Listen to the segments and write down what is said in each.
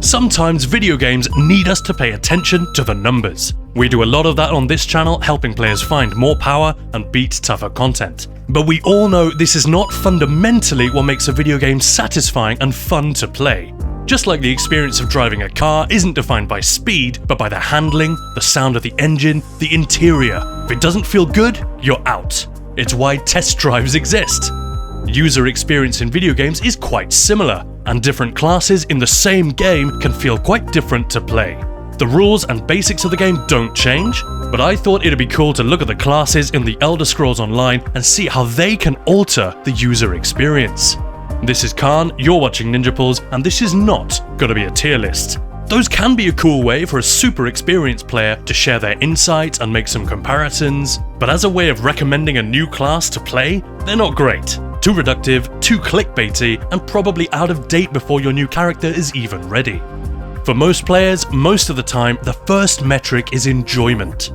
Sometimes video games need us to pay attention to the numbers. We do a lot of that on this channel, helping players find more power and beat tougher content. But we all know this is not fundamentally what makes a video game satisfying and fun to play. Just like the experience of driving a car isn't defined by speed, but by the handling, the sound of the engine, the interior. If it doesn't feel good, you're out. It's why test drives exist. User experience in video games is quite similar, and different classes in the same game can feel quite different to play. The rules and basics of the game don't change, but I thought it'd be cool to look at the classes in the Elder Scrolls Online and see how they can alter the user experience. This is Khan, you're watching Ninja Pulls, and this is not gonna be a tier list. Those can be a cool way for a super experienced player to share their insights and make some comparisons, but as a way of recommending a new class to play, they're not great. Too reductive, too clickbaity, and probably out of date before your new character is even ready. For most players, most of the time, the first metric is enjoyment.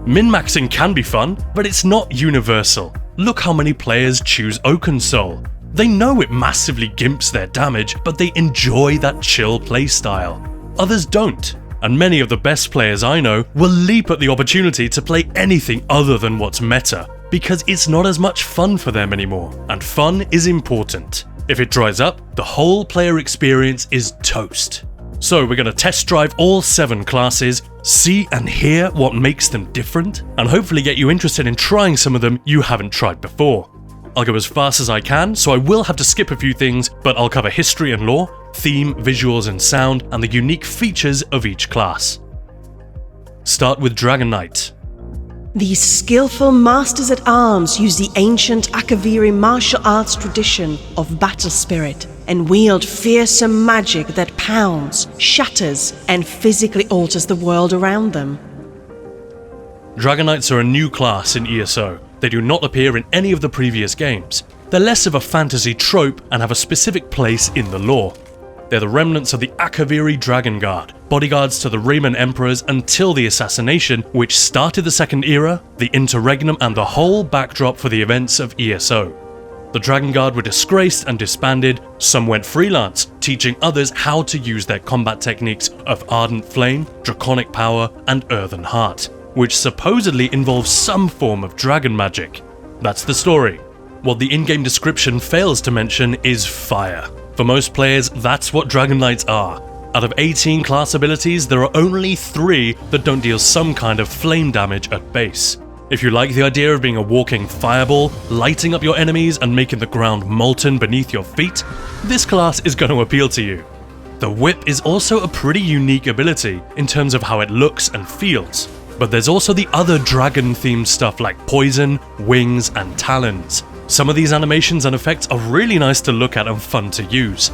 Min-maxing can be fun, but it's not universal. Look how many players choose Oaken Soul. They know it massively gimps their damage, but they enjoy that chill playstyle. Others don't, and many of the best players I know will leap at the opportunity to play anything other than what's meta, because it's not as much fun for them anymore, and fun is important. If it dries up, the whole player experience is toast. So we're going to test drive all 7 classes, see and hear what makes them different, and hopefully get you interested in trying some of them you haven't tried before. I'll go as fast as I can, so I will have to skip a few things, but I'll cover history and lore, theme, visuals and sound, and the unique features of each class. Start with Dragon Knight. These skillful masters-at-arms use the ancient Akaviri martial arts tradition of battle spirit and wield fearsome magic that pounds, shatters, and physically alters the world around them. Dragon Knights are a new class in ESO. They do not appear in any of the previous games. They're less of a fantasy trope and have a specific place in the lore. They're the remnants of the Akaviri Dragon Guard, bodyguards to the Rayman Emperors until the assassination, which started the Second Era, the Interregnum, and the whole backdrop for the events of ESO. The Dragon Guard were disgraced and disbanded, some went freelance, teaching others how to use their combat techniques of Ardent Flame, Draconic Power, and Earthen Heart, which supposedly involves some form of dragon magic. That's the story. What the in-game description fails to mention is fire. For most players, that's what Dragon Knights are. Out of 18 class abilities, there are only 3 that don't deal some kind of flame damage at base. If you like the idea of being a walking fireball, lighting up your enemies and making the ground molten beneath your feet, this class is going to appeal to you. The Whip is also a pretty unique ability in terms of how it looks and feels, but there's also the other dragon-themed stuff like poison, wings, and talons. Some of these animations and effects are really nice to look at and fun to use.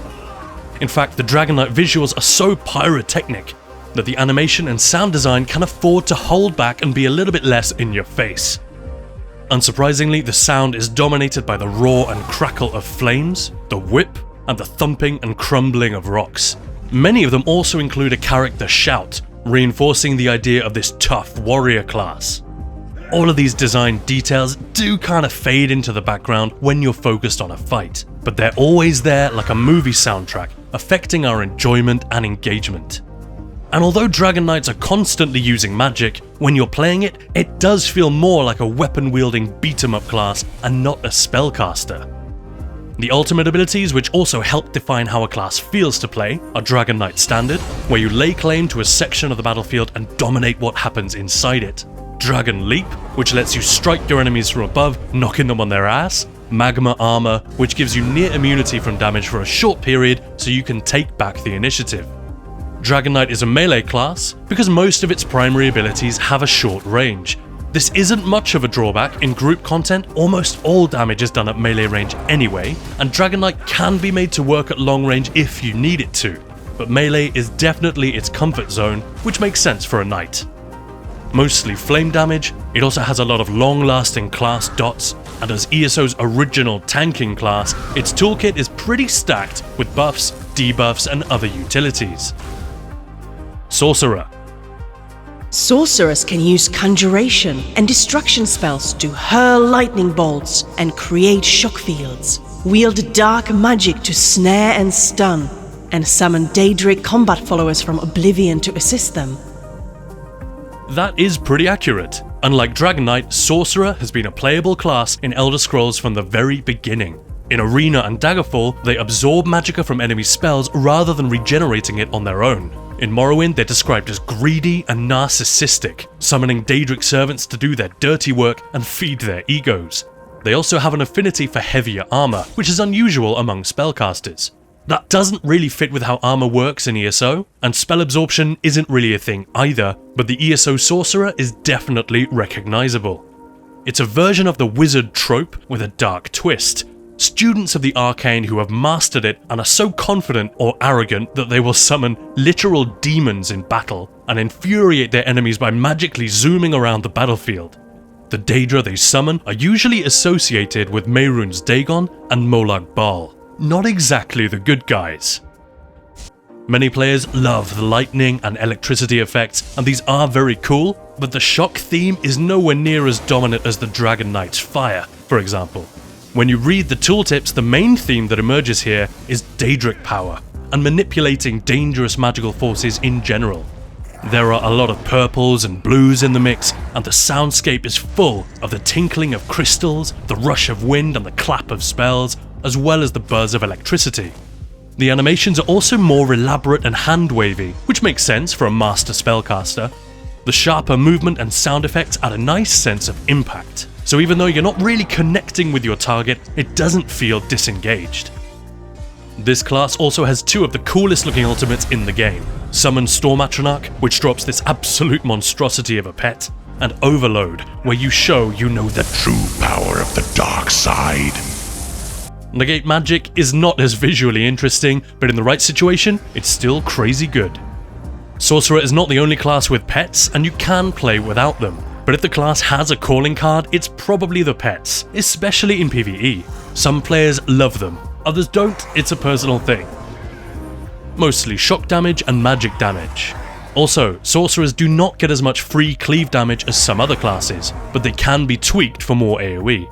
In fact, the Dragon Knight visuals are so pyrotechnic that the animation and sound design can afford to hold back and be a little bit less in your face. Unsurprisingly, the sound is dominated by the roar and crackle of flames, the whip, and the thumping and crumbling of rocks. Many of them also include a character shout, reinforcing the idea of this tough warrior class. All of these design details do kind of fade into the background when you're focused on a fight, but they're always there like a movie soundtrack, affecting our enjoyment and engagement. And although Dragon Knights are constantly using magic, when you're playing it, it does feel more like a weapon-wielding beat-em-up class and not a spellcaster. The ultimate abilities, which also help define how a class feels to play, are Dragon Knight Standard, where you lay claim to a section of the battlefield and dominate what happens inside it. Dragon Leap, which lets you strike your enemies from above, knocking them on their ass. Magma Armor, which gives you near immunity from damage for a short period so you can take back the initiative. Dragon Knight is a melee class because most of its primary abilities have a short range. This isn't much of a drawback. In group content, almost all damage is done at melee range anyway, and Dragon Knight can be made to work at long range if you need it to, but melee is definitely its comfort zone, which makes sense for a knight. Mostly flame damage, it also has a lot of long-lasting class dots, and as ESO's original tanking class, its toolkit is pretty stacked with buffs, debuffs, and other utilities. Sorcerer. Sorcerers can use conjuration and destruction spells to hurl lightning bolts and create shock fields, wield dark magic to snare and stun, and summon Daedric combat followers from Oblivion to assist them. That is pretty accurate. Unlike Dragon Knight, Sorcerer has been a playable class in Elder Scrolls from the very beginning. In Arena and Daggerfall, they absorb magicka from enemy spells rather than regenerating it on their own. In Morrowind, they're described as greedy and narcissistic, summoning Daedric servants to do their dirty work and feed their egos. They also have an affinity for heavier armor, which is unusual among spellcasters. That doesn't really fit with how armor works in ESO, and spell absorption isn't really a thing either, but the ESO Sorcerer is definitely recognizable. It's a version of the wizard trope with a dark twist. Students of the arcane who have mastered it and are so confident or arrogant that they will summon literal demons in battle and infuriate their enemies by magically zooming around the battlefield. The Daedra they summon are usually associated with Mehrunes Dagon and Molag Bal. Not exactly the good guys. Many players love the lightning and electricity effects, and these are very cool, but the shock theme is nowhere near as dominant as the Dragon Knight's fire, for example. When you read the tooltips, the main theme that emerges here is Daedric power, and manipulating dangerous magical forces in general. There are a lot of purples and blues in the mix, and the soundscape is full of the tinkling of crystals, the rush of wind and the clap of spells, as well as the buzz of electricity. The animations are also more elaborate and hand-wavy, which makes sense for a master spellcaster. The sharper movement and sound effects add a nice sense of impact, so even though you're not really connecting with your target, it doesn't feel disengaged. This class also has two of the coolest looking ultimates in the game: Summon Storm Atronach, which drops this absolute monstrosity of a pet, and Overload, where you show you know the True power of the dark side. Negate magic is not as visually interesting, but in the right situation, it's still crazy good. Sorcerer is not the only class with pets, and you can play without them. But if the class has a calling card, it's probably the pets, especially in PvE. Some players love them, others don't, it's a personal thing. Mostly shock damage and magic damage. Also, sorcerers do not get as much free cleave damage as some other classes, but they can be tweaked for more AoE.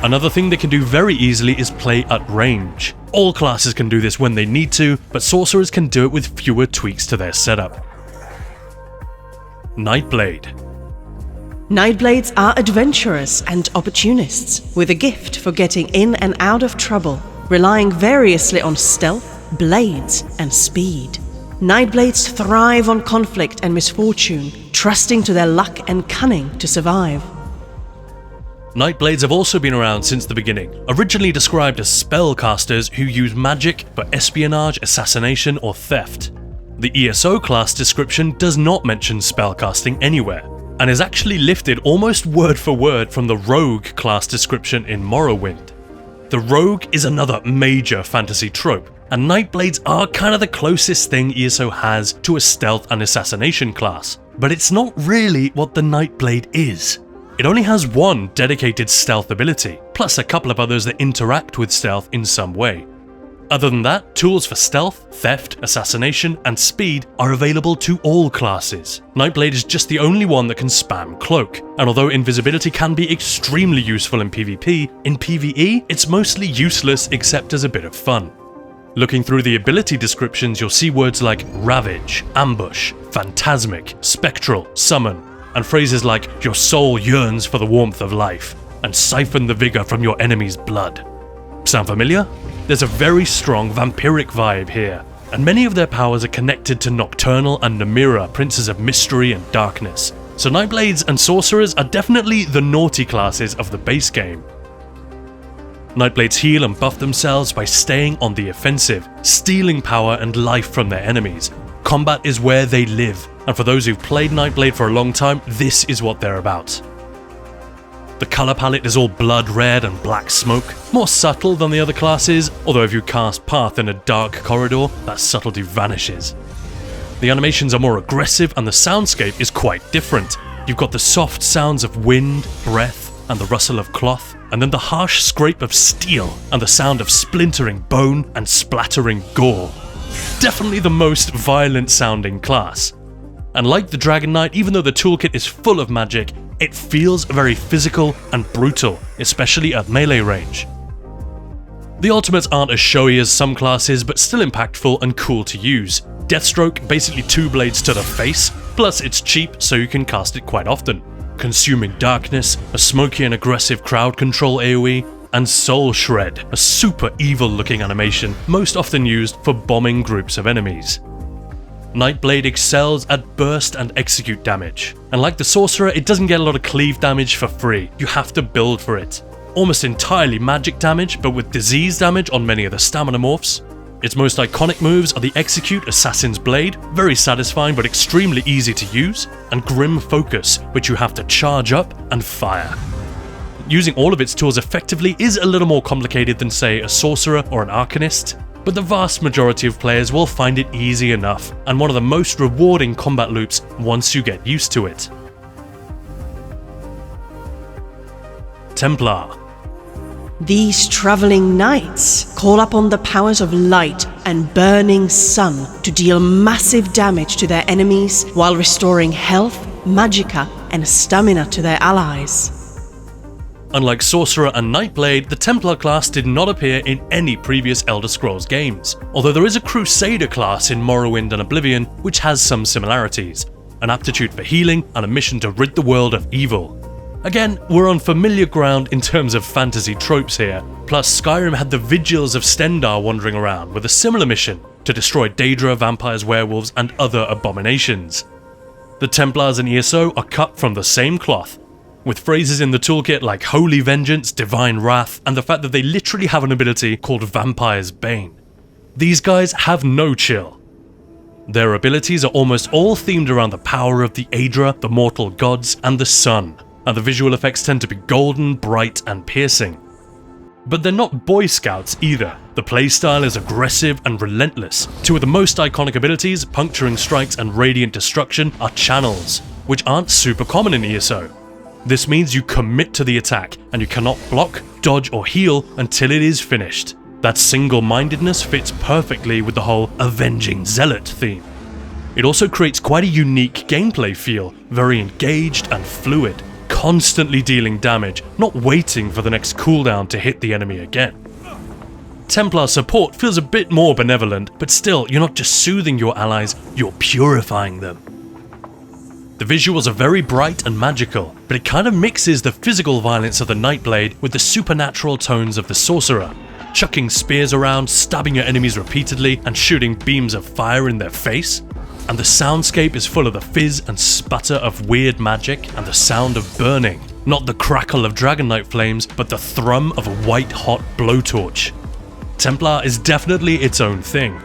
Another thing they can do very easily is play at range. All classes can do this when they need to, but sorcerers can do it with fewer tweaks to their setup. Nightblade. Nightblades are adventurers and opportunists, with a gift for getting in and out of trouble, relying variously on stealth, blades, and speed. Nightblades thrive on conflict and misfortune, trusting to their luck and cunning to survive. Nightblades have also been around since the beginning, originally described as spellcasters who use magic for espionage, assassination, or theft. The ESO class description does not mention spellcasting anywhere, and is actually lifted almost word for word from the Rogue class description in Morrowind. The Rogue is another major fantasy trope, and Nightblades are kind of the closest thing ESO has to a stealth and assassination class, but it's not really what the Nightblade is. It only has one dedicated stealth ability, plus a couple of others that interact with stealth in some way. Other than that, tools for stealth, theft, assassination, and speed are available to all classes. Nightblade is just the only one that can spam Cloak, and although invisibility can be extremely useful in PvP, in PvE it's mostly useless except as a bit of fun. Looking through the ability descriptions, you'll see words like Ravage, Ambush, Phantasmic, Spectral, Summon, and phrases like "your soul yearns for the warmth of life" and "siphon the vigor from your enemy's blood." Sound familiar? There's a very strong vampiric vibe here, and many of their powers are connected to Nocturnal and Namira, princes of mystery and darkness. So Nightblades and Sorcerers are definitely the naughty classes of the base game. Nightblades heal and buff themselves by staying on the offensive, stealing power and life from their enemies. Combat is where they live, and for those who've played Nightblade for a long time, this is what they're about. The colour palette is all blood red and black smoke, more subtle than the other classes, although if you cast Path in a dark corridor, that subtlety vanishes. The animations are more aggressive and the soundscape is quite different. You've got the soft sounds of wind, breath, and the rustle of cloth, and then the harsh scrape of steel and the sound of splintering bone and splattering gore. Definitely the most violent sounding class. And like the Dragon Knight, even though the toolkit is full of magic, it feels very physical and brutal, especially at melee range. The ultimates aren't as showy as some classes, but still impactful and cool to use. Deathstroke, basically 2 blades to the face, plus it's cheap so you can cast it quite often. Consuming Darkness, a smoky and aggressive crowd control AoE, and Soul Shred, a super evil looking animation most often used for bombing groups of enemies. Nightblade excels at burst and execute damage, and like the Sorcerer, it doesn't get a lot of cleave damage for free, you have to build for it. Almost entirely magic damage, but with disease damage on many of the stamina morphs. Its most iconic moves are the Execute Assassin's Blade, very satisfying but extremely easy to use, and Grim Focus, which you have to charge up and fire. Using all of its tools effectively is a little more complicated than, say, a Sorcerer or an Arcanist, but the vast majority of players will find it easy enough, and one of the most rewarding combat loops once you get used to it. Templar. These traveling knights call upon the powers of light and burning sun to deal massive damage to their enemies while restoring health, magicka, and stamina to their allies. Unlike Sorcerer and Nightblade, the Templar class did not appear in any previous Elder Scrolls games, although there is a Crusader class in Morrowind and Oblivion which has some similarities, an aptitude for healing and a mission to rid the world of evil. Again, we're on familiar ground in terms of fantasy tropes here, plus Skyrim had the Vigils of Stendarr wandering around with a similar mission to destroy Daedra, vampires, werewolves, and other abominations. The Templars and ESO are cut from the same cloth, with phrases in the toolkit like Holy Vengeance, Divine Wrath, and the fact that they literally have an ability called Vampire's Bane. These guys have no chill. Their abilities are almost all themed around the power of the Aedra, the mortal gods, and the sun, and the visual effects tend to be golden, bright, and piercing. But they're not Boy Scouts either. The playstyle is aggressive and relentless. 2 of the most iconic abilities, Puncturing Strikes and Radiant Destruction, are channels, which aren't super common in ESO. This means you commit to the attack, and you cannot block, dodge, or heal until it is finished. That single-mindedness fits perfectly with the whole Avenging Zealot theme. It also creates quite a unique gameplay feel, very engaged and fluid, constantly dealing damage, not waiting for the next cooldown to hit the enemy again. Templar support feels a bit more benevolent, but still, you're not just soothing your allies, you're purifying them. The visuals are very bright and magical, but it kind of mixes the physical violence of the Nightblade with the supernatural tones of the Sorcerer, chucking spears around, stabbing your enemies repeatedly, and shooting beams of fire in their face. And the soundscape is full of the fizz and sputter of weird magic and the sound of burning, not the crackle of Dragon flames, but the thrum of a white-hot blowtorch. Templar is definitely its own thing.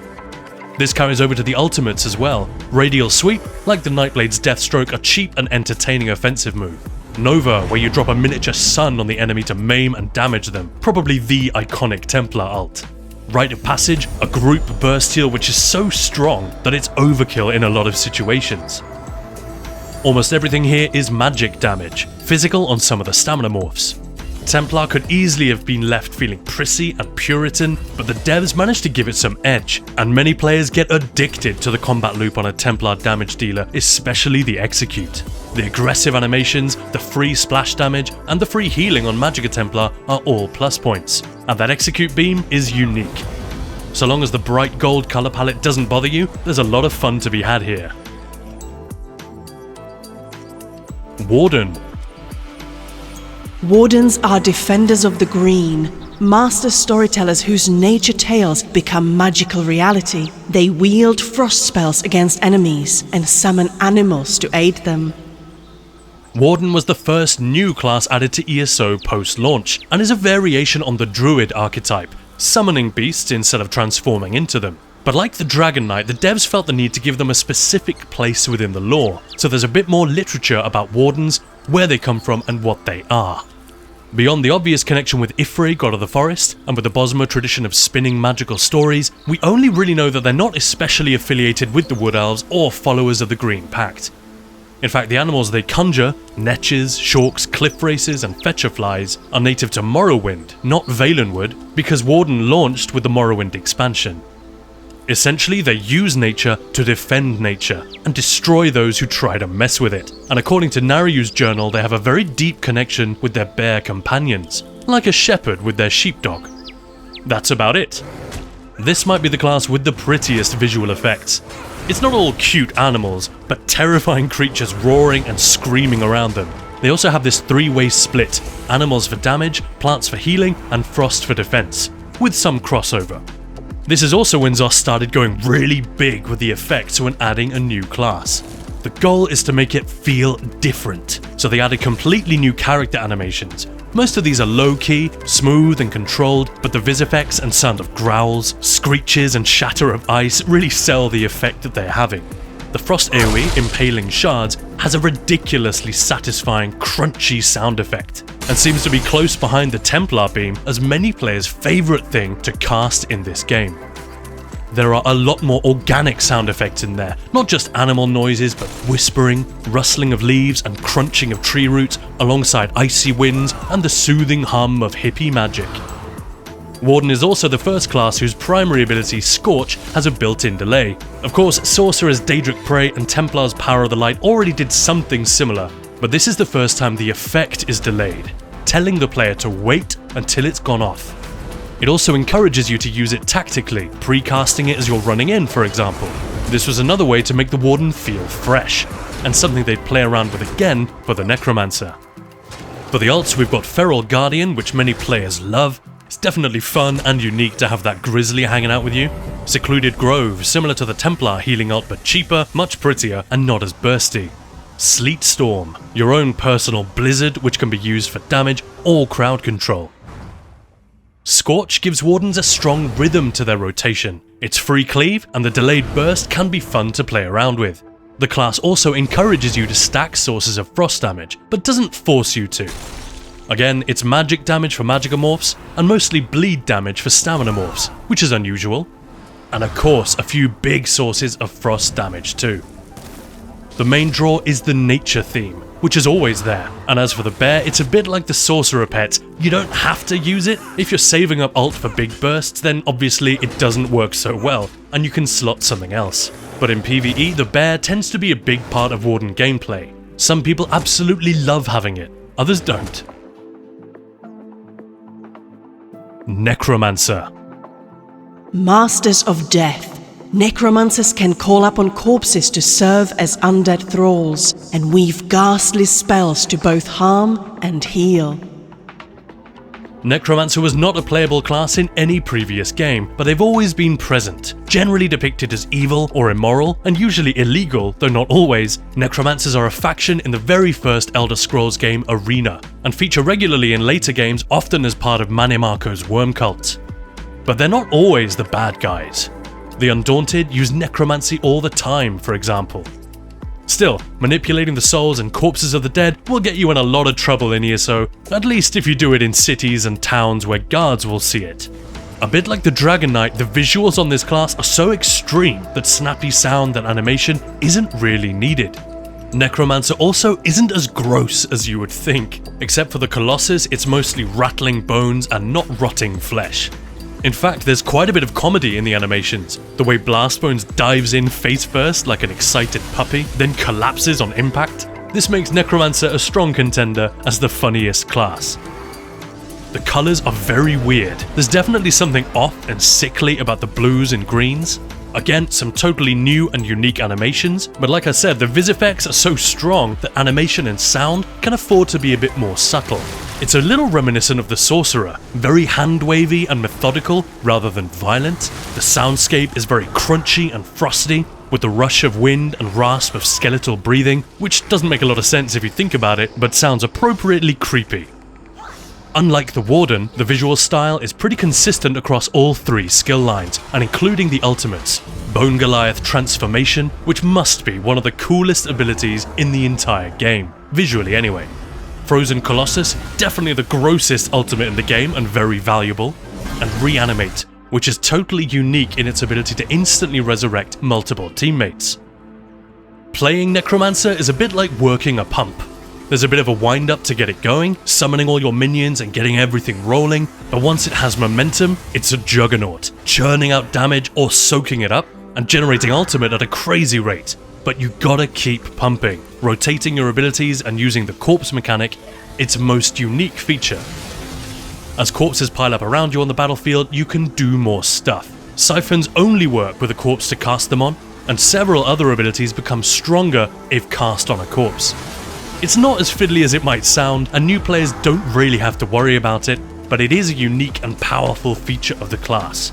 This carries over to the ultimates as well. Radial Sweep, like the Nightblade's Deathstroke, a cheap and entertaining offensive move. Nova, where you drop a miniature sun on the enemy to maim and damage them, probably the iconic Templar ult. Rite of Passage, a group burst heal which is so strong that it's overkill in a lot of situations. Almost everything here is magic damage, physical on some of the stamina morphs. Templar could easily have been left feeling prissy and puritan, but the devs managed to give it some edge, and many players get addicted to the combat loop on a Templar damage dealer, especially the Execute. The aggressive animations, the free splash damage, and the free healing on Magicka Templar are all plus points, and that Execute beam is unique. So long as the bright gold colour palette doesn't bother you, there's a lot of fun to be had here. Warden. Wardens are defenders of the green, master storytellers whose nature tales become magical reality. They wield frost spells against enemies and summon animals to aid them. Warden was the first new class added to ESO post-launch, and is a variation on the Druid archetype, summoning beasts instead of transforming into them. But like the Dragon Knight, the devs felt the need to give them a specific place within the lore, so there's a bit more literature about Wardens, where they come from and what they are. Beyond the obvious connection with Ifri, god of the forest, and with the Bosmer tradition of spinning magical stories, we only really know that they're not especially affiliated with the Wood Elves or followers of the Green Pact. In fact, the animals they conjure, netches, shorks, cliff races, and fetcher flies, are native to Morrowind, not Valenwood, because Warden launched with the Morrowind expansion. Essentially, they use nature to defend nature, and destroy those who try to mess with it. And according to Naryu's journal, they have a very deep connection with their bear companions, like a shepherd with their sheepdog. That's about it. This might be the class with the prettiest visual effects. It's not all cute animals, but terrifying creatures roaring and screaming around them. They also have this three-way split: animals for damage, plants for healing, and frost for defense, with some crossover. This is also when ZOS started going really big with the effects when adding a new class. The goal is to make it feel different, so they added completely new character animations. Most of these are low-key, smooth and controlled, but the vis effects and sound of growls, screeches and shatter of ice really sell the effect that they're having. The Frost AoE, Impaling Shards, has a ridiculously satisfying, crunchy sound effect, and seems to be close behind the Templar Beam as many players' favourite thing to cast in this game. There are a lot more organic sound effects in there, not just animal noises, but whispering, rustling of leaves and crunching of tree roots, alongside icy winds and the soothing hum of hippie magic. Warden is also the first class whose primary ability, Scorch, has a built-in delay. Of course, Sorcerer's Daedric Prey and Templar's Power of the Light already did something similar, but this is the first time the effect is delayed, telling the player to wait until it's gone off. It also encourages you to use it tactically, pre-casting it as you're running in, for example. This was another way to make the Warden feel fresh, and something they'd play around with again for the Necromancer. For the ults, we've got Feral Guardian, which many players love. It's definitely fun and unique to have that grizzly hanging out with you. Secluded Grove, similar to the Templar healing ult but cheaper, much prettier, and not as bursty. Sleet Storm, your own personal blizzard which can be used for damage or crowd control. Scorch gives Wardens a strong rhythm to their rotation. It's free cleave, and the delayed burst can be fun to play around with. The class also encourages you to stack sources of frost damage, but doesn't force you to. Again, it's magic damage for Magicamorphs, and mostly bleed damage for Stamina Morphs, which is unusual. And of course, a few big sources of frost damage too. The main draw is the nature theme, which is always there, and as for the bear, it's a bit like the sorcerer pet. You don't have to use it. If you're saving up ult for big bursts, then obviously it doesn't work so well, and you can slot something else. But in PvE, the bear tends to be a big part of Warden gameplay. Some people absolutely love having it, others don't. Necromancer. Masters of Death. Necromancers can call upon corpses to serve as undead thralls, and weave ghastly spells to both harm and heal. Necromancer was not a playable class in any previous game, but they've always been present. Generally depicted as evil or immoral, and usually illegal, though not always, Necromancers are a faction in the very first Elder Scrolls game, Arena, and feature regularly in later games, often as part of Manimarco's worm cult. But they're not always the bad guys. The Undaunted use necromancy all the time, for example. Still, manipulating the souls and corpses of the dead will get you in a lot of trouble in ESO, at least if you do it in cities and towns where guards will see it. A bit like the Dragon Knight, the visuals on this class are so extreme that snappy sound and animation isn't really needed. Necromancer also isn't as gross as you would think. Except for the Colossus, it's mostly rattling bones and not rotting flesh. In fact, there's quite a bit of comedy in the animations. The way Blastbones dives in face first like an excited puppy, then collapses on impact. This makes Necromancer a strong contender as the funniest class. The colours are very weird. There's definitely something off and sickly about the blues and greens. Again, some totally new and unique animations, but like I said, the vis effects are so strong that animation and sound can afford to be a bit more subtle. It's a little reminiscent of the Sorcerer, very hand-wavy and methodical rather than violent. The soundscape is very crunchy and frosty, with the rush of wind and rasp of skeletal breathing, which doesn't make a lot of sense if you think about it, but sounds appropriately creepy. Unlike the Warden, the visual style is pretty consistent across all three skill lines, and including the ultimates. Bone Goliath Transformation, which must be one of the coolest abilities in the entire game, visually anyway. Frozen Colossus, definitely the grossest ultimate in the game and very valuable. And Reanimate, which is totally unique in its ability to instantly resurrect multiple teammates. Playing Necromancer is a bit like working a pump. There's a bit of a wind-up to get it going, summoning all your minions and getting everything rolling, but once it has momentum, it's a juggernaut, churning out damage or soaking it up, and generating ultimate at a crazy rate. But you gotta keep pumping, rotating your abilities and using the corpse mechanic, its most unique feature. As corpses pile up around you on the battlefield, you can do more stuff. Siphons only work with a corpse to cast them on, and several other abilities become stronger if cast on a corpse. It's not as fiddly as it might sound, and new players don't really have to worry about it, but it is a unique and powerful feature of the class.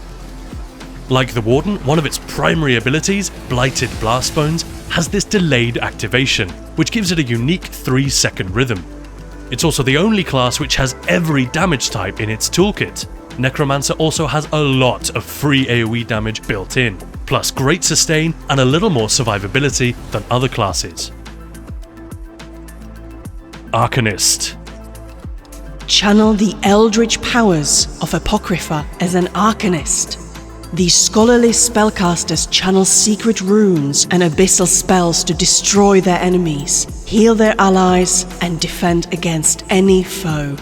Like the Warden, one of its primary abilities, Blighted Blast Bones, has this delayed activation, which gives it a unique 3-second rhythm. It's also the only class which has every damage type in its toolkit. Necromancer also has a lot of free AoE damage built in, plus great sustain and a little more survivability than other classes. Arcanist. Channel the eldritch powers of Apocrypha as an Arcanist. These scholarly spellcasters channel secret runes and abyssal spells to destroy their enemies, heal their allies, and defend against any foe.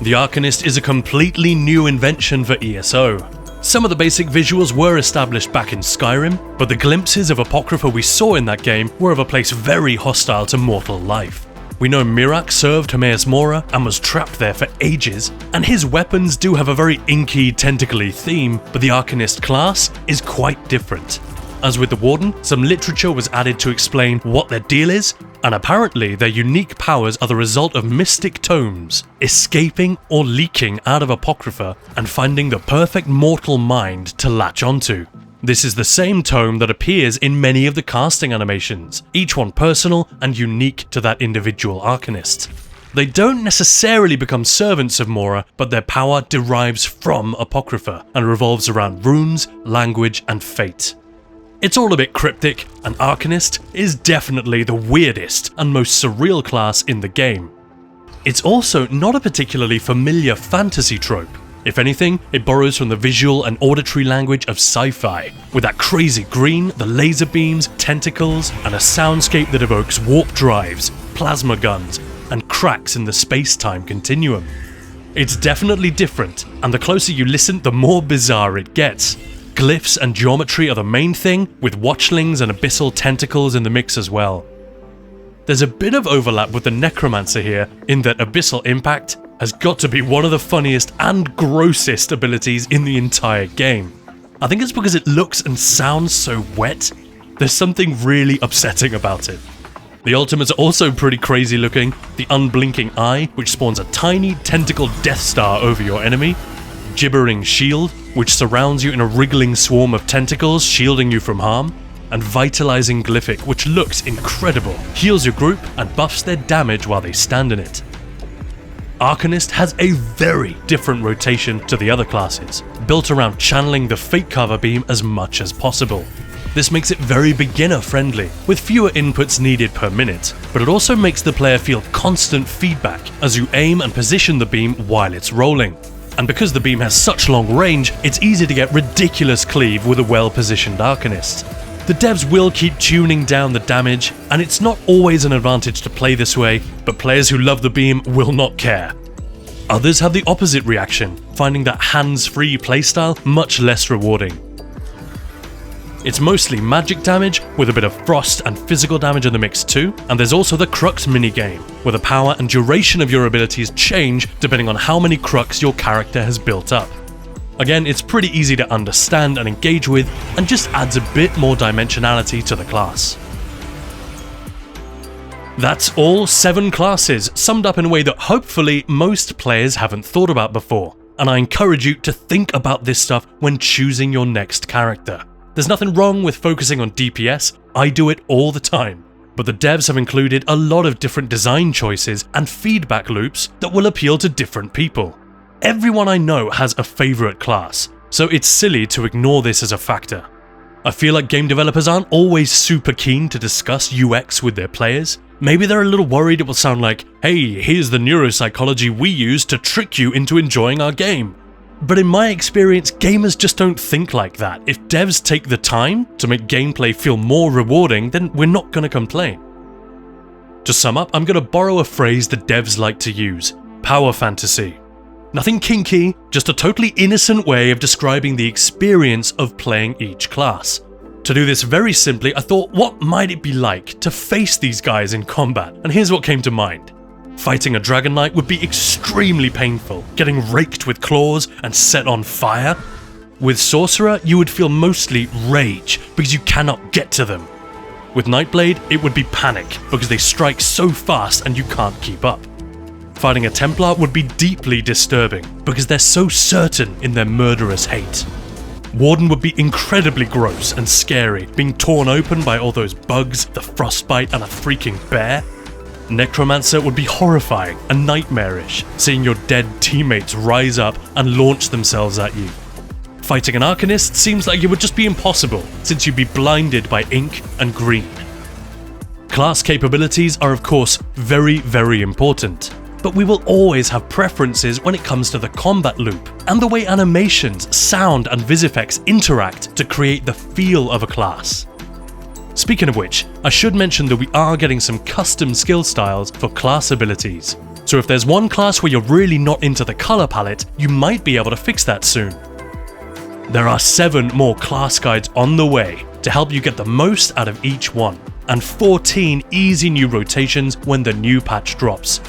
The Arcanist is a completely new invention for ESO. Some of the basic visuals were established back in Skyrim, but the glimpses of Apocrypha we saw in that game were of a place very hostile to mortal life. We know Mirak served Hermaeus Mora and was trapped there for ages, and his weapons do have a very inky, tentacly theme, but the Arcanist class is quite different. As with the Warden, some literature was added to explain what their deal is, and apparently their unique powers are the result of mystic tomes, escaping or leaking out of Apocrypha and finding the perfect mortal mind to latch onto. This is the same tome that appears in many of the casting animations, each one personal and unique to that individual Arcanist. They don't necessarily become servants of Mora, but their power derives from Apocrypha and revolves around runes, language, and fate. It's all a bit cryptic, and Arcanist is definitely the weirdest and most surreal class in the game. It's also not a particularly familiar fantasy trope. If anything, it borrows from the visual and auditory language of sci-fi, with that crazy green, the laser beams, tentacles, and a soundscape that evokes warp drives, plasma guns, and cracks in the space-time continuum. It's definitely different, and the closer you listen, the more bizarre it gets. Glyphs and geometry are the main thing, with watchlings and abyssal tentacles in the mix as well. There's a bit of overlap with the Necromancer here, in that Abyssal Impact has got to be one of the funniest and grossest abilities in the entire game. I think it's because it looks and sounds so wet. There's something really upsetting about it. The ultimates are also pretty crazy looking. The Unblinking Eye, which spawns a tiny tentacled Death Star over your enemy. Gibbering Shield, which surrounds you in a wriggling swarm of tentacles, shielding you from harm. And Vitalizing Glyphic, which looks incredible, heals your group and buffs their damage while they stand in it. Arcanist has a very different rotation to the other classes, built around channeling the Fate Carver beam as much as possible. This makes it very beginner friendly, with fewer inputs needed per minute, but it also makes the player feel constant feedback as you aim and position the beam while it's rolling. And because the beam has such long range, it's easy to get ridiculous cleave with a well-positioned Arcanist. The devs will keep tuning down the damage, and it's not always an advantage to play this way, but players who love the beam will not care. Others have the opposite reaction, finding that hands-free playstyle much less rewarding. It's mostly magic damage, with a bit of frost and physical damage in the mix too, and there's also the Crux minigame, where the power and duration of your abilities change depending on how many Crux your character has built up. Again, it's pretty easy to understand and engage with, and just adds a bit more dimensionality to the class. That's all 7 classes, summed up in a way that hopefully most players haven't thought about before, and I encourage you to think about this stuff when choosing your next character. There's nothing wrong with focusing on DPS, I do it all the time, but the devs have included a lot of different design choices and feedback loops that will appeal to different people. Everyone I know has a favourite class, so it's silly to ignore this as a factor. I feel like game developers aren't always super keen to discuss UX with their players. Maybe they're a little worried it will sound like, hey, here's the neuropsychology we use to trick you into enjoying our game. But in my experience, gamers just don't think like that. If devs take the time to make gameplay feel more rewarding, then we're not going to complain. To sum up, I'm going to borrow a phrase the devs like to use: power fantasy. Nothing kinky, just a totally innocent way of describing the experience of playing each class. To do this very simply, I thought, what might it be like to face these guys in combat? And here's what came to mind. Fighting a Dragon Knight would be extremely painful, getting raked with claws and set on fire. With Sorcerer, you would feel mostly rage because you cannot get to them. With Nightblade, it would be panic because they strike so fast and you can't keep up. Fighting a Templar would be deeply disturbing because they're so certain in their murderous hate. Warden would be incredibly gross and scary, being torn open by all those bugs, the frostbite, and a freaking bear. Necromancer would be horrifying and nightmarish, seeing your dead teammates rise up and launch themselves at you. Fighting an Arcanist seems like it would just be impossible, since you'd be blinded by ink and green. Class capabilities are of course very, very important, but we will always have preferences when it comes to the combat loop, and the way animations, sound, and vis effects interact to create the feel of a class. Speaking of which, I should mention that we are getting some custom skill styles for class abilities, so if there's one class where you're really not into the color palette, you might be able to fix that soon. There are 7 more class guides on the way to help you get the most out of each one, and 14 easy new rotations when the new patch drops.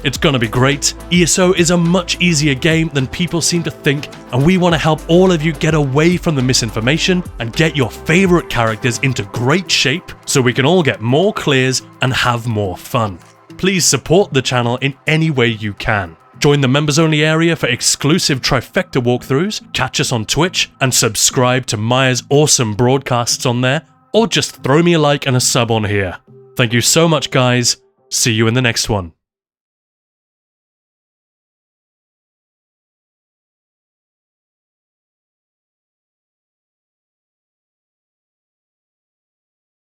It's gonna be great. ESO is a much easier game than people seem to think, and we want to help all of you get away from the misinformation and get your favorite characters into great shape so we can all get more clears and have more fun. Please support the channel in any way you can. Join the members only area for exclusive Trifecta walkthroughs, catch us on Twitch, and subscribe to Maya's awesome broadcasts on there, or just throw me a like and a sub on here. Thank you so much guys, see you in the next one.